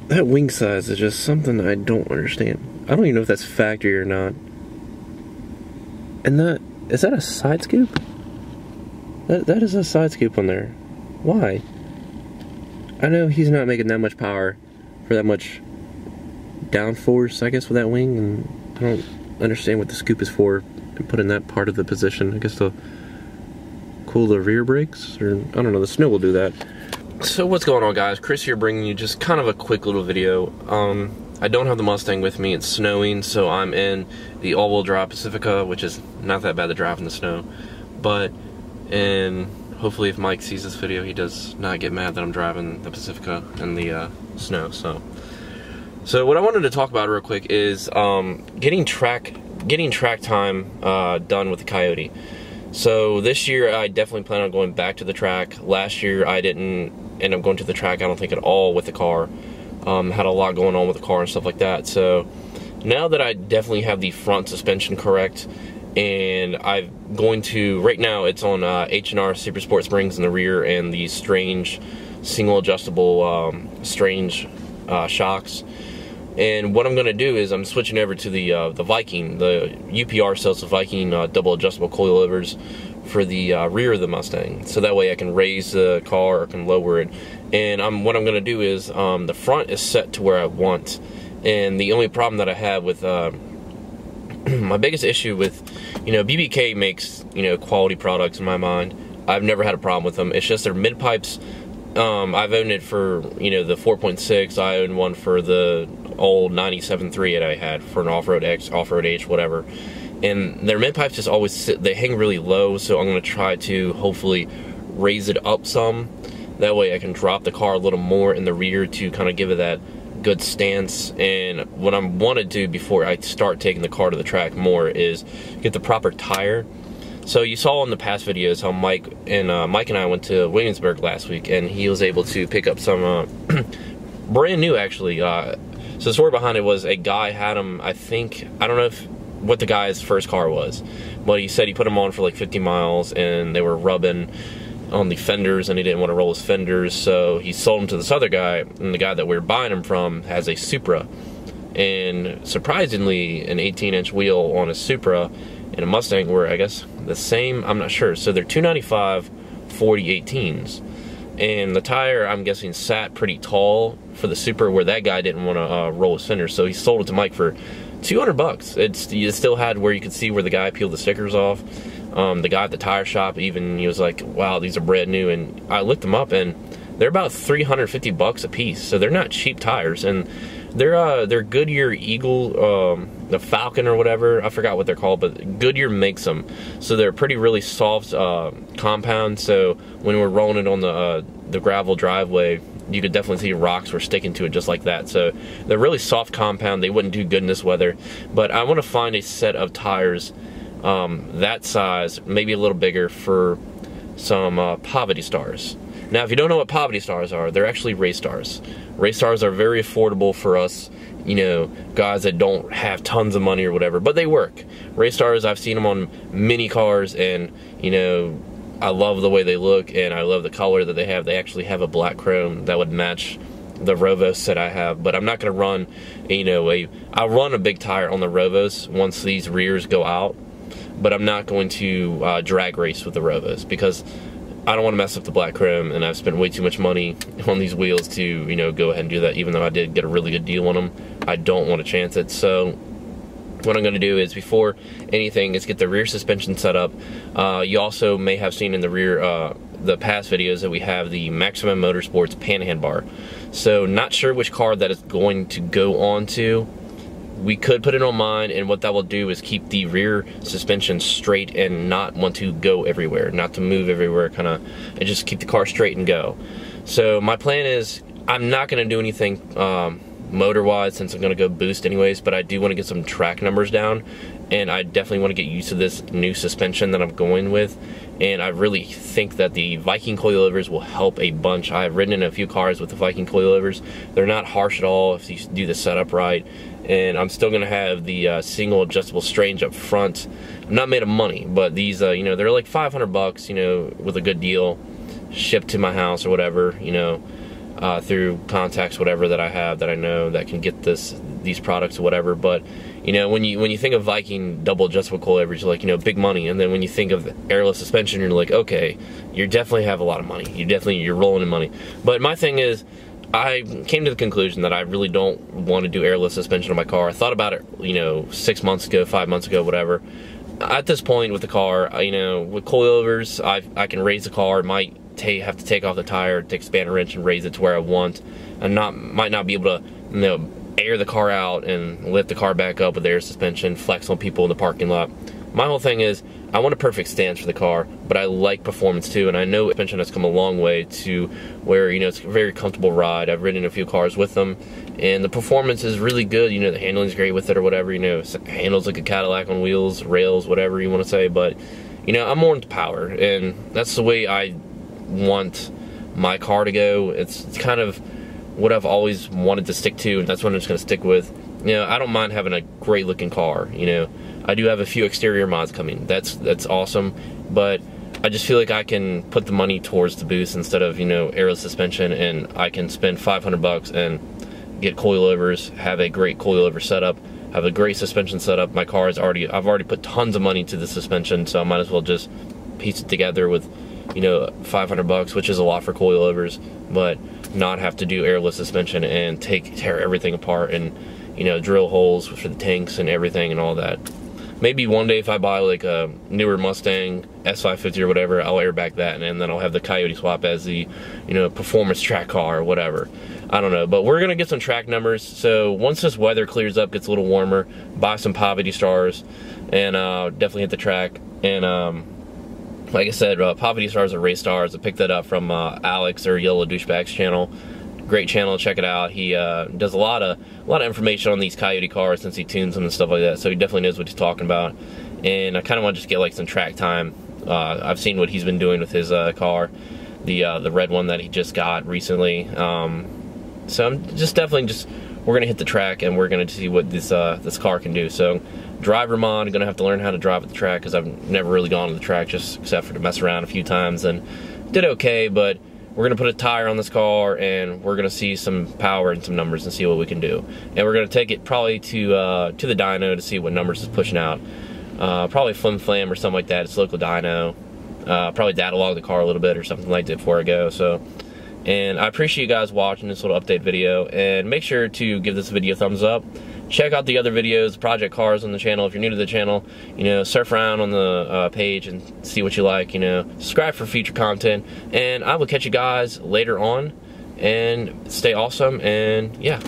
That wing size is just something I don't understand. I don't even know if that's factory or not. And is that a side scoop? That is a side scoop on there. Why? I know he's not making that much power for that much downforce, I guess, with that wing, and I don't understand what the scoop is for and put in that part of the position. I guess to cool the rear brakes, or I don't know, the snow will do that. So what's going on, guys? Chris here, bringing you just kind of a quick little video. I don't have the Mustang with me. It's snowing, so I'm in the all-wheel drive Pacifica, which is not that bad to drive in the snow. And hopefully if Mike sees this video, he does not get mad that I'm driving the Pacifica in the snow. So what I wanted to talk about real quick is getting track time done with the Coyote. So this year I definitely plan on going back to the track. Last year I didn't end up going to the track, I don't think, at all with the car. Had a lot going on with the car and stuff like that. So now that I definitely have the front suspension correct, and I'm going to, right now it's on H&R Super Sport springs in the rear and the strange single adjustable shocks. And what I'm going to do is I'm switching over to the Viking. The UPR sells the Viking double adjustable coilovers for the rear of the Mustang, so that way I can raise the car or can lower it. And what I'm going to do is the front is set to where I want. And the only problem that I have with my biggest issue with, BBK makes, quality products in my mind. I've never had a problem with them. It's just their mid pipes. I've owned it for, the 4.6. I owned one for the old 97.3 that I had for an off-road X, off-road H, whatever. And their mid pipes just always sit, they hang really low, so I'm going to try to hopefully raise it up some. That way I can drop the car a little more in the rear to kind of give it that good stance. And what I want to do before I start taking the car to the track more is get the proper tire. So you saw in the past videos how Mike and I went to Williamsburg last week, and he was able to pick up some brand new, actually. So the story behind it was a guy had them, I don't know what the guy's first car was, but he said he put them on for like 50 miles and they were rubbing on the fenders and he didn't want to roll his fenders, so he sold them to this other guy, and the guy that we were buying them from has a Supra, and surprisingly an 18-inch wheel on a Supra and a Mustang were, I guess, the same. I'm not sure. So they're 295 40 18s, and the tire, I'm guessing, sat pretty tall for the Supra where that guy didn't want to roll his fenders, so he sold it to Mike for $200. It still had where you could see where the guy peeled the stickers off. The guy at the tire shop, even, he was like, wow, these are brand new. And I looked them up and they're about $350 a piece, so they're not cheap tires. And they're Goodyear Eagle, the Falcon or whatever, I forgot what they're called, but Goodyear makes them, so they're pretty really soft compound. So when we're rolling it on the gravel driveway, you could definitely see rocks were sticking to it just like that. So they're really soft compound. They wouldn't do good in this weather. But I want to find a set of tires that size, maybe a little bigger, for some Poverty Stars. Now, if you don't know what Poverty Stars are, they're actually race stars. Race stars are very affordable for us, guys that don't have tons of money or whatever, but they work. Race stars, I've seen them on mini cars, and I love the way they look, and I love the color that they have. They actually have a black chrome that would match the Rovos that I have, but I'm not going to run, I'll run a big tire on the Rovos once these rears go out, but I'm not going to drag race with the Rovos because I don't want to mess up the black chrome, and I've spent way too much money on these wheels to, go ahead and do that. Even though I did get a really good deal on them, I don't want to chance it. So what I'm going to do is, before anything, is get the rear suspension set up. You also may have seen in the rear, the past videos, that we have the Maximum Motorsports pan handbar. So not sure which car that is going to go on to. We could put it on mine, and what that will do is keep the rear suspension straight and not want to go everywhere, not to move everywhere, and just keep the car straight and go. So my plan is, I'm not going to do anything motor-wise, since I'm going to go boost anyways, but I do want to get some track numbers down, and I definitely want to get used to this new suspension that I'm going with. And I really think that the Viking coilovers will help a bunch. I've ridden in a few cars with the Viking coilovers. They're not harsh at all if you do the setup right. And I'm still going to have the single adjustable strange up front. I'm not made of money, but these, they're like $500, with a good deal, shipped to my house or whatever, through contacts, whatever, that I have that I know that can get these products or whatever. But you know, when you think of Viking double adjustable coilovers, you're like, you know, big money. And then when you think of airless suspension, you're like, okay, you definitely have a lot of money. You're rolling in money. But my thing is, I came to the conclusion that I really don't want to do airless suspension on my car. I thought about it, you know, 6 months ago, 5 months ago, whatever. At this point with the car, you know, with coilovers, I can raise the car. Might have to take off the tire, take a spanner wrench, and raise it to where I want, and might not be able to, you know, air the car out and lift the car back up with air suspension, flex on people in the parking lot. My whole thing is, I want a perfect stance for the car, but I like performance too, and I know suspension has come a long way to where, you know, it's a very comfortable ride. I've ridden a few cars with them, and the performance is really good. You know, the handling's great with it or whatever, you know, it handles like a Cadillac on wheels, rails, whatever you want to say, but, you know, I'm more into power, and that's the way I want my car to go. It's kind of what I've always wanted to stick to, and that's what I'm just going to stick with. You know, I don't mind having a great looking car, you know. I do have a few exterior mods coming. That's awesome, but I just feel like I can put the money towards the boost instead of, you know, airless suspension, and I can spend $500 and get coilovers, have a great coilover setup, have a great suspension setup. My car I've already put tons of money to the suspension, so I might as well just piece it together with, you know, $500, which is a lot for coilovers, but not have to do airless suspension and tear everything apart and, you know, drill holes for the tanks and everything and all that. Maybe one day if I buy like a newer Mustang S550 or whatever, I'll airback that, and then I'll have the Coyote swap as the, you know, performance track car or whatever. I don't know, but we're gonna get some track numbers. So once this weather clears up, gets a little warmer, buy some Poverty Stars, and definitely hit the track. And like I said, Poverty Stars are race stars. I picked that up from Alex, or Yellow Douchebag's channel. Great channel, check it out. He does a lot of information on these Coyote cars since he tunes them and stuff like that, so he definitely knows what he's talking about. And I kind of want to just get like some track time. I've seen what he's been doing with his car, the red one that he just got recently. So I'm just we're gonna hit the track, and we're gonna see what this car can do. So driver mod, I'm gonna have to learn how to drive at the track, because I've never really gone to the track just except for to mess around a few times, and did okay. But we're gonna put a tire on this car, and we're gonna see some power and some numbers and see what we can do. And we're gonna take it probably to the dyno to see what numbers it's pushing out. Probably Flim Flam or something like that. It's local dyno. Probably data log the car a little bit or something like that before I go. So, and I appreciate you guys watching this little update video, and make sure to give this video a thumbs up. Check out the other videos, project cars on the channel. If you're new to the channel, you know, surf around on the page and see what you like, you know. Subscribe for future content, and I will catch you guys later on, and stay awesome, and yeah.